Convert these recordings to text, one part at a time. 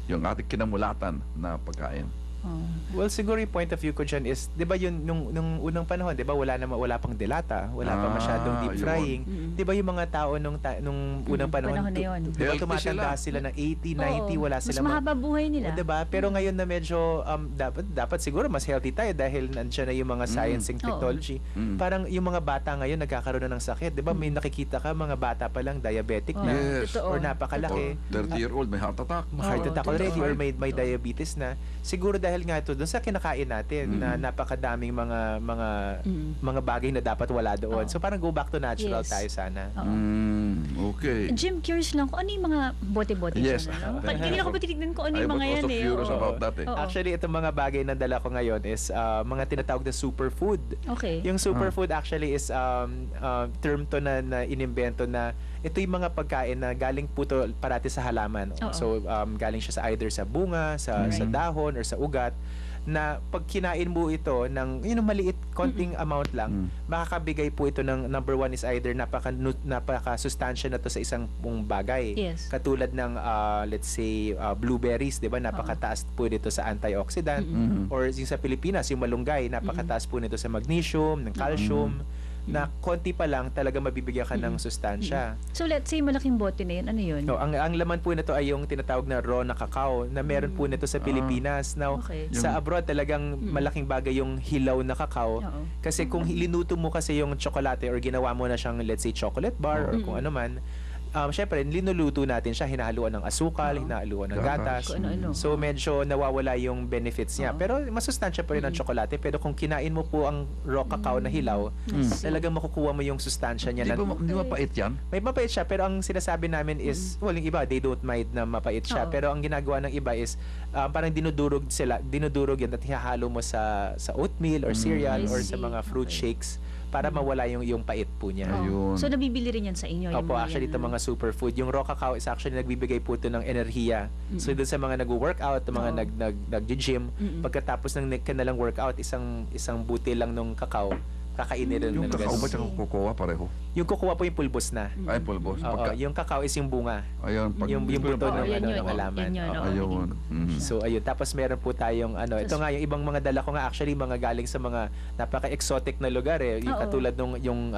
yung ating kinamulatan na pagkain. Well, siguro yung point of view ko dyan is, di ba yun, nung unang panahon, di ba wala pang delata, wala pa masyadong deep yun. frying. Di ba yung mga tao nung unang panahon, Panahon na yun. di ba Healthy tumatanda sila ng 80, 90, wala sila. Mas mahaba buhay nila. Di ba? Pero ngayon na medyo, dapat siguro mas healthy tayo dahil nandiyan na yung mga science and technology. Parang yung mga bata ngayon nagkakaroon na ng sakit. Di ba? May nakikita ka, mga bata pa lang, diabetic na. Yes. Totoo. Or napakalaki. 30-year-old, may heart attack. Heart attack already or may Totoo. diabetes na. Siguro dahil nga ito doon sa kinakain natin na napakadaming mga bagay na dapat wala doon. So parang go back to natural Yes. tayo sana. Okay. Jim, curious lang kung ano yung mga bote-bote Yes. dyan, ano? Kanina ko pa titignan ko ano I yung was mga yan also curious Oo. about that eh. Oo. Actually, itong mga bagay na dala ko ngayon is mga tinatawag na superfood. Okay. Yung superfood actually is term to na inimbento na ito yung mga pagkain na galing po to parati sa halaman. Oo. So galing siya sa either sa bunga, sa dahon or sa ugat na pag kinain mo ito ng yun maliit konting amount lang, makakabigay po ito ng number one is either napaka-sustansya na to sa isang pong bagay. Yes. Katulad ng let's say blueberries, 'di ba? Napakataas po nito sa antioxidant or yung sa Pilipinas, yung malunggay, napakataas po nito sa magnesium, ng calcium na konti pa lang talaga mabibigyan ka ng sustansya. So let's say malaking bote na yun, ano yun? No, ang laman po nito ay yung tinatawag na raw na cacao na meron po nito sa Pilipinas. Now, Okay. sa abroad talagang malaking bagay yung hilaw na cacao. Oo. Kasi kung linuto mo kasi yung tsokolate or ginawa mo na siyang let's say chocolate bar or kung ano man, syempre, linuluto natin siya, hinahaluan ng asukal, hinahaluan ng gatas. Kung ano-ano. So, medyo nawawala yung benefits niya. Pero, masustansya pa rin ang tsokolate. Pero kung kinain mo po ang raw cacao na hilaw, talagang makukuha mo yung sustansya niya. Di ba mapait yan? May mapait siya, pero ang sinasabi namin is, well, yung iba, they don't mind na mapait siya. Oo. Pero ang ginagawa ng iba is, parang dinudurog yan at hihalo mo sa oatmeal or cereal I or sa see. mga fruit Okay. shakes para mawala yung pait po niya. Ayun. So nabibili rin yan sa inyo? yung Opo, mga actually yan, ito mga superfood. Yung raw cacao is actually nagbibigay po ito ng enerhiya. So doon sa mga nag-workout, mga nag-gym, pagkatapos ng kanilang workout, isang buti lang ng cacao, kakainin rin. Yung ng kakao ba ganun. tsaka cocoa pareho? Yung kukuha po yung pulbos na. Ay, pulbos. Oo, yung cacao is yung bunga. Ayun. Yung buto ng yan yun. ng halaman. Yan yun, Oo. oo. Ayun. So ayun, tapos meron po tayong ito nga yung ibang mga dala ko nga actually mga galing sa mga napaka-exotic na lugar yung Oo. katulad nung yung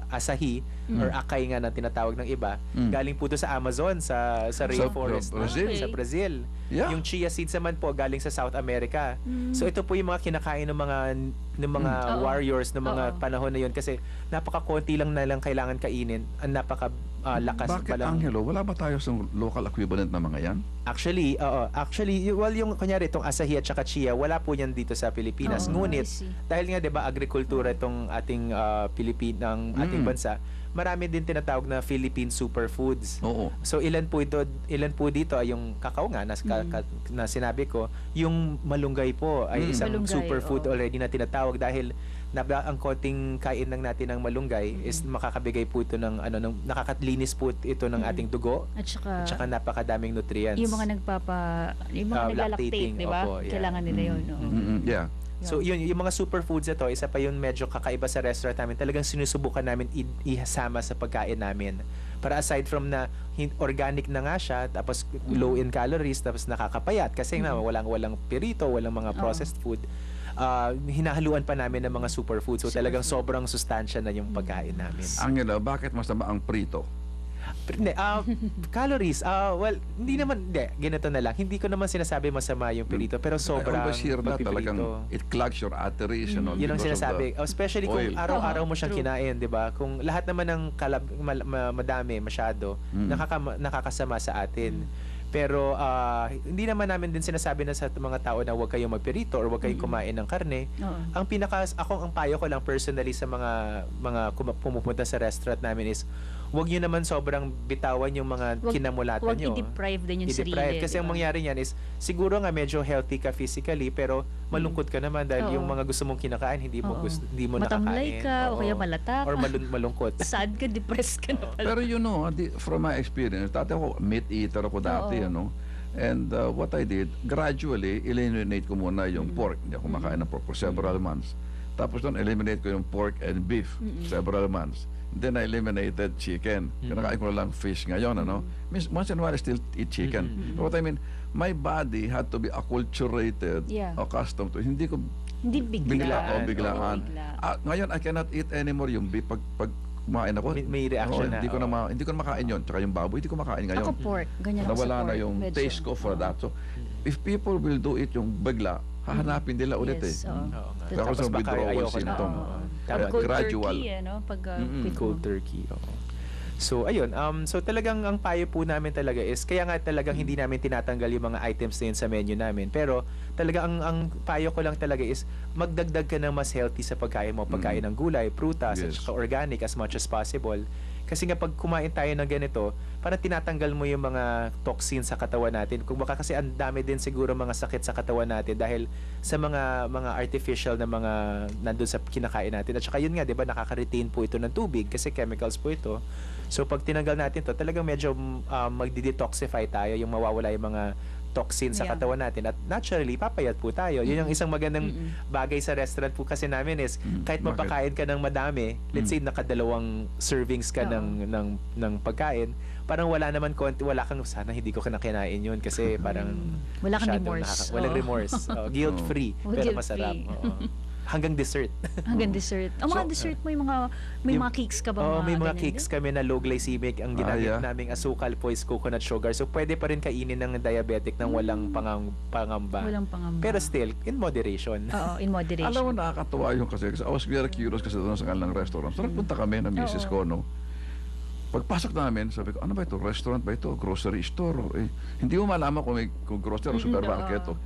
asahi or akay nga na tinatawag ng iba, galing po to sa Amazon sa rainforest Brazil? sa Brazil. Yeah. Yung chia seeds naman po galing sa South America. So ito po yung mga kinakain ng mga Oo. warriors ng mga Oo. panahon na yun kasi napaka-konti lang na lang kailangan kainin. Ang napaka-lakas Bakit, palang. Angelo, wala ba tayo sa local equivalent na mga yan? Actually, well, yung kunyari itong asahi at saka chia, wala po yan dito sa Pilipinas. Oo, Ngunit, I see. dahil nga 'di ba agrikultura itong ating Pilipinang ating bansa, marami din tinatawag na Philippine superfoods. Oo. So ilan po dito ay yung kakao nga na sinabi ko, yung malunggay po ay isang Malunggay, superfood oo. already na tinatawag dahil ang konting kain lang natin ng malunggay is makakabigay po ito ng nakakalinis po ito ng ating dugo At at saka saka napakadaming nutrients. yung mga yung mga naglalactate, lactating, di ba? opo, yeah. Kailangan nila yun. oo. Yeah. So yung mga superfoods na to, isa pa yung medyo kakaiba sa restaurant namin. Talagang sinusubukan namin ihasama sa pagkain namin. Para aside from na organic na nga siya, tapos low in calories, tapos nakakapayat kasi nga walang pirito, walang mga processed food. Hinahaluan pa namin ng mga superfoods. So talagang sobrang sustansya na yung pagkain namin. Angelo, bakit masama ang prito? Hindi, calories, well, ganito na lang. Hindi ko naman sinasabi masama yung pirito, pero I sobrang always hear that talagang magpipirito. it clogs your arteries, you know, Yun ang because of sinasabi. the Especially kung oil. araw-araw mo siyang True. kinain, di ba? Kung lahat naman ng madami, masyado, nakakasama sa atin. Pero hindi naman namin din sinasabi na sa mga tao na huwag kayong magpirito or huwag kayong kumain ng karne. Oo. Ang payo ko lang personally sa mga pumupunta sa restaurant namin is huwag nyo naman sobrang bitawan yung mga kinamulatan Huwag nyo. i-deprive din yung sarili. I-deprive. Kasi di ang ba? mangyari niyan is, siguro nga medyo healthy ka physically, pero malungkot ka naman dahil Oo. yung mga gusto mong kinakain, hindi mo Oo. hindi mo Matamlay nakakain. ka, o Oo. kaya malata ka. Or malungkot. Sad ka, depressed ka na pala. Pero you know, from my experience, dati ako meat eater ako dati, Oo. ano. And what I did, gradually, eliminate ko muna yung pork. Hindi ako makain ng pork for several months. Tapos doon, eliminate ko yung pork and beef, several months. Then I eliminated chicken. Kinakain ko na lang fish ngayon, ano? Means once in a while, I still eat chicken. But what I mean, my body had to be acculturated, Yeah. accustomed to. Hindi ko Hindi biglaan. biglaan. Oo, bigla. Ngayon, I cannot eat anymore yung beef. Pag kumain ako, May reaction na, hindi ko hindi ko na makain yun. Tsaka yung baboy, hindi ko makain ngayon. Ako pork. Ganyan ako sa Nawala pork. na yung Medyo. taste ko for that. So, if people will do it yung bigla, hahanapin nila ulit Yes, eh. oo. Oo nga. Kaya ako Tapos sa baka withdrawal ayoko na. symptom. Oo. Pag Tama. cold Gradual. turkey, pag Cold turkey. Oo. So, ayun. So, talagang ang payo po namin talaga is, kaya nga talagang hindi namin tinatanggal yung mga items na yun sa menu namin. Pero, talaga ang payo ko lang talaga is, magdagdag ka ng mas healthy sa pagkain mo. Pagkain ng gulay, prutas, at Yes. saka organic as much as possible. Kasi nga pag kumain tayo ng ganito, parang tinatanggal mo yung mga toxins sa katawan natin. Kung baka kasi ang dami din siguro mga sakit sa katawan natin dahil sa mga artificial na mga nandun sa kinakain natin. At saka yun nga, 'di ba, nakaka-retain po ito ng tubig kasi chemicals po ito. So pag tinanggal natin to, talagang medyo magdi-detoxify tayo, yung mawawala yung mga toxins sa Yeah. katawan natin at naturally papayat po tayo. Yun yung isang magandang bagay sa restaurant po kasi namin is kahit Bakit? mapakain ka ng madami, let's say nakadalawang servings ka Oo. ng pagkain, parang wala naman wala kang sana hindi ko kinakinain yun kasi parang Wala kang masyadong remorse. walang Oo. remorse. Guilt free Oh, pero guilt-free. masarap. Oo. Hanggang dessert. Hanggang dessert. Ang mga So, dessert mo, may yung- mga cakes ka ba? May mga ganyan cakes din? kami na low glycemic. Ang ginamit yeah. naming asukal po is coconut sugar. So pwede pa rin kainin ng diabetic ng walang pangamba. Walang pangamba. Pero still, in moderation. Oo, in moderation. Alam mo, nakakatawa yung kasi I was very curious kasi doon sa kanilang restaurant. So nagpunta kami ng misis ko, no? Pagpasok namin, sabi ko, ano ba ito? Restaurant ba ito? Grocery store? Hindi mo malaman kung grocery o supermarket. oo.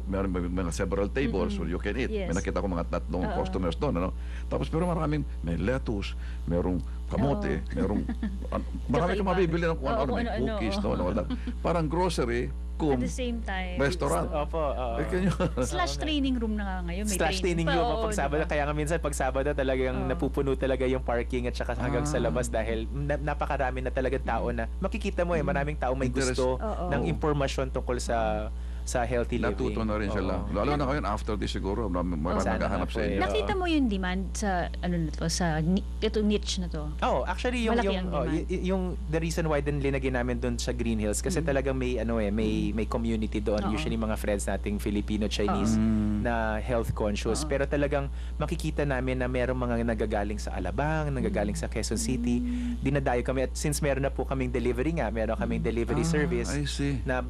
Meron mga several tables so you can eat. Yes. May nakita ko mga tatlong Oo. customers doon. Ano? Tapos pero may lettuce, merong kamote, merong marami kang Kakaiba. mabibili ng kung Oo, ano, kung may ano-ano, cookies, oo. no? Wala. Parang grocery, At the same time. restaurant. Opo. oo. Eh, can you- Slash training room na nga ngayon. May Slash training room pa, oo, pag Sabado. diba? Kaya nga minsan pag Sabado talagang Oo. napupuno talaga yung parking at saka hanggang sa labas dahil napakarami na talagang tao na makikita mo maraming tao may gusto Oo. ng impormasyon tungkol sa healthy living. Natuto na rin sila. Oo. Lalo na ngayon, after this siguro, marami Sana maghahanap nga po sa eh. inyo. Nakita mo yung demand sa itong niche na to. Oh, actually yung Malaki yung, ang oh, demand. yung the reason why din linagay namin doon sa Green Hills kasi talagang may may community doon, Oo. usually mga friends nating Filipino Chinese na health conscious, pero talagang makikita namin na merong mga nagagaling sa Alabang, nagagaling sa Quezon City. Dinadayo kami at since meron na po kaming delivery meron kaming delivery service I see. na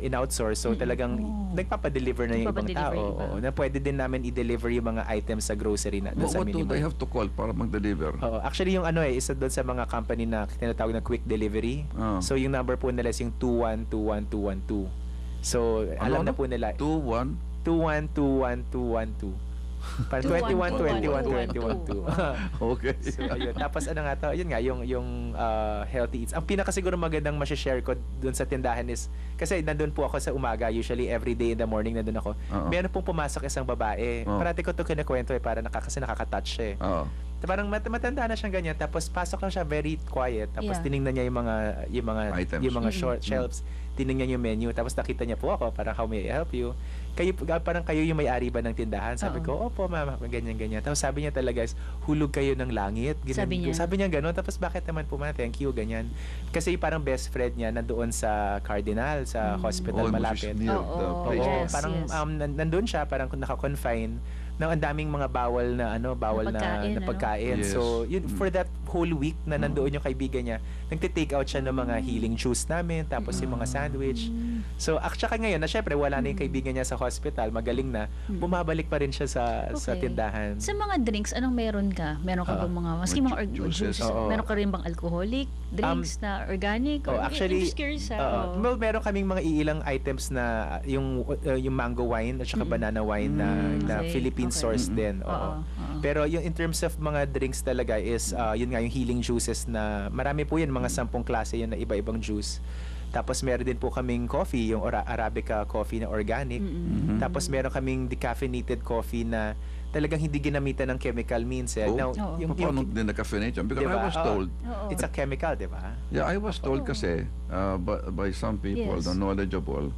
in-outsource. So talagang nagpapa-deliver na yung ibang Nagpapa-deliver tao. yung iba. Oo, na pwede din namin i-deliver yung mga items sa grocery na doon sa What do minimum. they have to call para mag-deliver? Oo, actually yung isa doon sa mga company na tinatawag na quick delivery. Ah. So yung number po nila is yung 2121212. So alam na po nila 2-1? 2121212. Parang 21 21 21 Okay. So ayun. Tapos ano nga to, yun nga yung healthy eats. Ang pinaka siguro magandang ma-share ko doon sa tindahan is kasi nandun po ako sa umaga, usually every day in the morning nandun ako. Oo. Meron pong pumasok isang babae. Oo. Parati ko to kinakwento para kasi nakaka-touch siya eh. Oo. Parang matanda na siyang ganyan tapos pasok lang siya very quiet tapos Yeah. tiningnan niya yung mga Items. yung mga short shelves, tiningnan yung menu tapos nakita niya po ako parang how may I help you? Parang kayo yung may-ari ba ng tindahan? Sabi ko, opo mama, ganyan. Tapos sabi niya talaga is, hulog kayo ng langit. Ganyan. Sabi niya? Gano'n. Tapos bakit naman po ma, thank you, ganyan. Kasi parang best friend niya nandoon sa Cardinal, sa hospital Almost malapit. near Oo, the Oo, place. yes. parang nandun siya, parang naka-confine na ang daming mga bawal na pagkain, pagkain. Yes. So, yun for that whole week na nandoon yung kaibigan niya, nagte-take out siya ng mga healing juice namin, tapos yung mga sandwich. So, tsaka ngayon, na syempre wala na yung kaibigan niya sa hospital, magaling na, bumabalik pa rin siya sa Okay. tindahan. Sa mga drinks, anong meron ka? Meron ka bang mga, maski mga Juices. juices, Oo. meron ka rin bang alcoholic drinks na organic? Oh, actually, I'm just curious well, meron kaming mga iilang items na yung mango wine at saka banana wine na Okay. Philippine Okay. sourced din. Oo. Oo. Pero yung in terms of mga drinks talaga is yun nga yung healing juices na marami po yun, mga 10 klase yun na iba-ibang juice. Tapos meron din po kaming coffee, yung Arabica coffee na organic. Tapos meron kaming decaffeinated coffee na talagang hindi ginamitan ng chemical means. Now, Oo. Paano din na-caffeinate yun? Because Diba? I was told, Oo. it's a chemical, di ba? I was told kasi by some people, Yes. the knowledgeable,